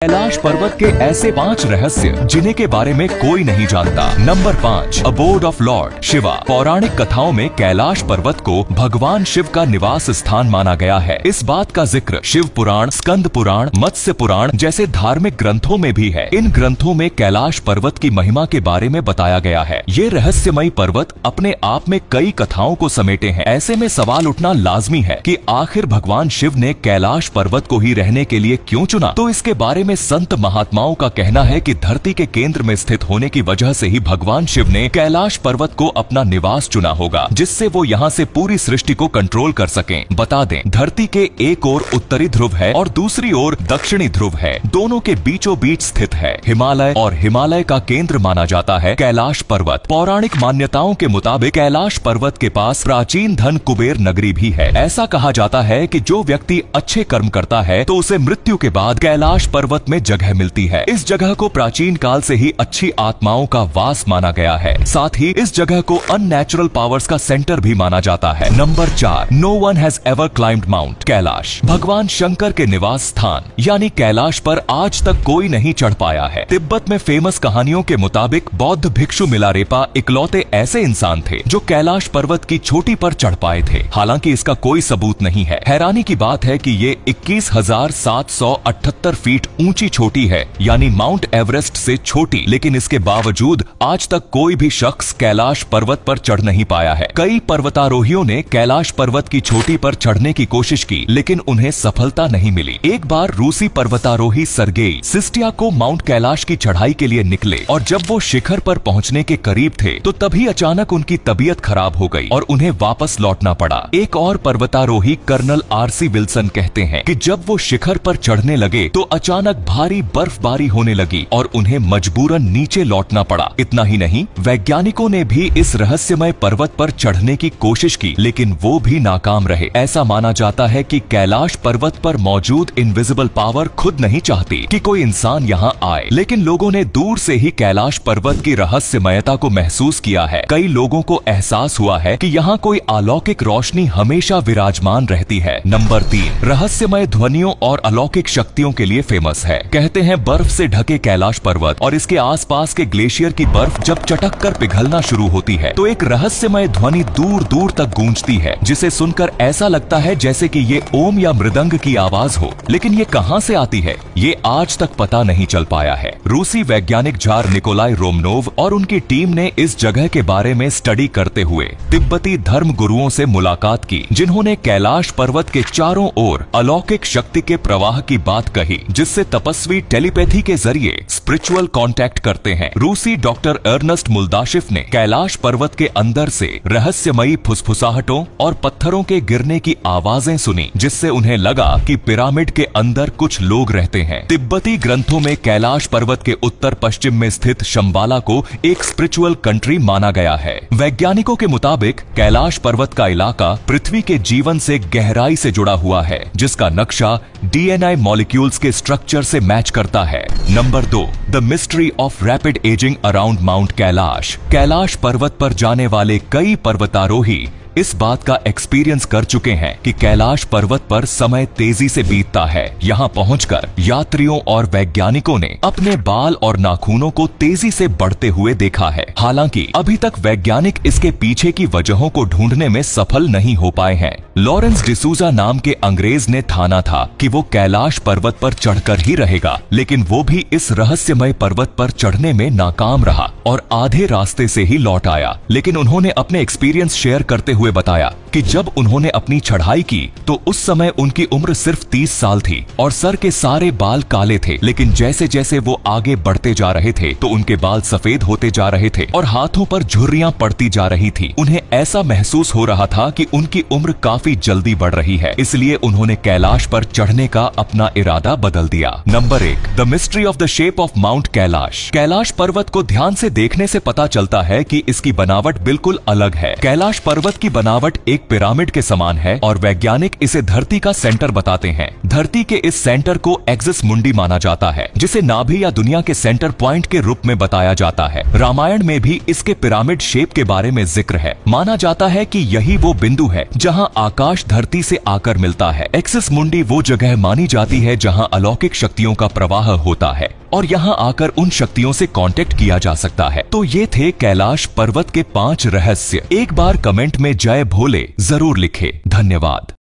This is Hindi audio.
कैलाश पर्वत के ऐसे 5 रहस्य जिन्हें के बारे में कोई नहीं जानता। Number 5, abode of Lord Shiva. पौराणिक कथाओं में कैलाश पर्वत को भगवान शिव का निवास स्थान माना गया है। इस बात का जिक्र शिव पुराण, स्कंद पुराण, मत्स्य पुराण जैसे धार्मिक ग्रंथों में भी है। इन ग्रंथों में कैलाश पर्वत की महिमा के बारे में बताया गया है। ये रहस्यमयी पर्वत अपने आप में कई कथाओं को समेटे हैं। ऐसे में सवाल उठना लाजमी है कि आखिर भगवान शिव ने कैलाश पर्वत को ही रहने के लिए क्यों चुना। तो इसके बारे में संत महात्माओं का कहना है कि धरती के केंद्र में स्थित होने की वजह से ही भगवान शिव ने कैलाश पर्वत को अपना निवास चुना होगा, जिससे वो यहाँ से पूरी सृष्टि को कंट्रोल कर सकें। बता दें, धरती के एक ओर उत्तरी ध्रुव है और दूसरी ओर दक्षिणी ध्रुव है। दोनों के बीचों बीच स्थित है हिमालय, और हिमालय का केंद्र माना जाता है कैलाश पर्वत। पौराणिक मान्यताओं के मुताबिक कैलाश पर्वत के पास प्राचीन धन कुबेर नगरी भी है। ऐसा कहा जाता है कि जो व्यक्ति अच्छे कर्म करता है तो उसे मृत्यु के बाद कैलाश पर्वत में जगह मिलती है। इस जगह को प्राचीन काल से ही अच्छी आत्माओं का वास माना गया है। साथ ही इस जगह को अननेचुरल पावर्स का सेंटर भी माना जाता है। Number 4, no one has ever climbed Mount Kailash. भगवान शंकर के निवास स्थान यानी कैलाश पर आज तक कोई नहीं चढ़ पाया है। तिब्बत में फेमस कहानियों के मुताबिक बौद्ध भिक्षु मिलारेपा इकलौते ऐसे इंसान थे जो कैलाश पर्वत की चोटी पर चढ़ पाए थे। हालांकि इसका कोई सबूत नहीं है। हैरानी की बात है कि ये 21,778 फीट ऊंची चोटी है, यानी माउंट एवरेस्ट से छोटी, लेकिन इसके बावजूद आज तक कोई भी शख्स कैलाश पर्वत पर चढ़ नहीं पाया है। कई पर्वतारोहियों ने कैलाश पर्वत की चोटी पर चढ़ने की कोशिश की, लेकिन उन्हें सफलता नहीं मिली। एक बार रूसी पर्वतारोही सर्गेई सिस्टियाकोव माउंट कैलाश की चढ़ाई के लिए निकले और जब वो शिखर पर पहुंचने के करीब थे तो तभी अचानक उनकी तबीयत खराब हो गई और उन्हें वापस लौटना पड़ा। एक और पर्वतारोही कर्नल आरसी विल्सन कहते हैं कि जब वो शिखर पर चढ़ने लगे तो अचानक भारी बर्फबारी होने लगी और उन्हें मजबूरन नीचे लौटना पड़ा। इतना ही नहीं, वैज्ञानिकों ने भी इस रहस्यमय पर्वत पर चढ़ने की कोशिश की, लेकिन वो भी नाकाम रहे। ऐसा माना जाता है कि कैलाश पर्वत पर मौजूद इनविजिबल पावर खुद नहीं चाहती कि कोई इंसान यहाँ आए, लेकिन लोगों ने दूर से ही कैलाश पर्वत की रहस्यमयता को महसूस किया है। कई लोगों को एहसास हुआ है कि यहाँ कोई अलौकिक रोशनी हमेशा विराजमान रहती है। नंबर 3, रहस्यमय ध्वनियों और अलौकिक शक्तियों के लिए फेमस है। कहते हैं बर्फ से ढके कैलाश पर्वत और इसके आसपास के ग्लेशियर की बर्फ जब चटक कर पिघलना शुरू होती है तो एक रहस्यमय ध्वनि दूर दूर तक गूंजती है, जिसे सुनकर ऐसा लगता है जैसे कि ये ओम या मृदंग की आवाज हो। लेकिन ये कहां से आती है, ये आज तक पता नहीं चल पाया है। रूसी वैज्ञानिक जार निकोलाई रोमनोव और उनकी टीम ने इस जगह के बारे में स्टडी करते हुए तिब्बती धर्म गुरुओं से मुलाकात की, जिन्होंने कैलाश पर्वत के चारों ओर अलौकिक शक्ति के प्रवाह की बात कही, जिससे तपस्वी टेलीपैथी के जरिए स्पिरिचुअल कांटेक्ट करते हैं। रूसी डॉक्टर अर्नेस्ट मुल्दाशिफ ने कैलाश पर्वत के अंदर से रहस्यमयी फुसफुसाहटों और पत्थरों के गिरने की आवाजें सुनी, जिससे उन्हें लगा कि पिरामिड के अंदर कुछ लोग रहते हैं। तिब्बती ग्रंथों में कैलाश पर्वत के उत्तर पश्चिम में स्थित शंबाला को एक स्पिरिचुअल कंट्री माना गया है। वैज्ञानिकों के मुताबिक कैलाश पर्वत का इलाका पृथ्वी के जीवन से गहराई से जुड़ा हुआ है, जिसका नक्शा डीएनए मॉलिक्यूल्स के स्ट्रक्चर से मैच करता है। Number 2, the mystery of rapid ageing around mount Kailash. Kailash पर्वत पर जाने वाले कई पर्वतारोही इस बात का एक्सपीरियंस कर चुके हैं कि कैलाश पर्वत पर समय तेजी से बीतता है। यहाँ पहुंचकर यात्रियों और वैज्ञानिकों ने अपने बाल और नाखूनों को तेजी से बढ़ते हुए देखा है। हालांकि अभी तक वैज्ञानिक इसके पीछे की वजहों को ढूंढने में सफल नहीं हो पाए हैं। लॉरेंस डिसूजा नाम के अंग्रेज ने ठाना था कि वो कैलाश पर्वत पर चढ़कर ही रहेगा, लेकिन वो भी इस रहस्यमय पर्वत पर चढ़ने में नाकाम रहा और आधे रास्ते से ही लौट आया। लेकिन उन्होंने अपने एक्सपीरियंस शेयर करते हुए बताया कि जब उन्होंने अपनी चढ़ाई की तो उस समय उनकी उम्र सिर्फ 30 साल थी और सर के सारे बाल काले थे, लेकिन जैसे जैसे वो आगे बढ़ते जा रहे थे तो उनके बाल सफेद होते जा रहे थे और हाथों पर झुर्रियां पड़ती जा रही थी। उन्हें ऐसा महसूस हो रहा था कि उनकी उम्र काफी जल्दी बढ़ रही है, इसलिए उन्होंने कैलाश पर चढ़ने का अपना इरादा बदल दिया। Number 1, the mystery of the shape of mount Kailash. Kailash पर्वत को ध्यान से देखने से पता चलता है कि इसकी बनावट बिल्कुल अलग है। कैलाश पर्वत की बनावट एक पिरामिड के समान है और वैज्ञानिक इसे धरती का सेंटर बताते हैं। धरती के इस सेंटर को एक्सिस मुंडी माना जाता है, जिसे नाभि या दुनिया के सेंटर पॉइंट के रूप में बताया जाता है। रामायण में भी इसके पिरामिड शेप के बारे में जिक्र है। माना जाता है कि यही वो बिंदु है जहां आकाश धरती से आकर मिलता है। एक्सिस मुंडी वो जगह मानी जाती है जहां अलौकिक शक्तियों का प्रवाह होता है और यहां आकर उन शक्तियों से कांटेक्ट किया जा सकता है। तो ये थे कैलाश पर्वत के 5 रहस्य। एक बार कमेंट में जय भोले जरूर लिखें। धन्यवाद।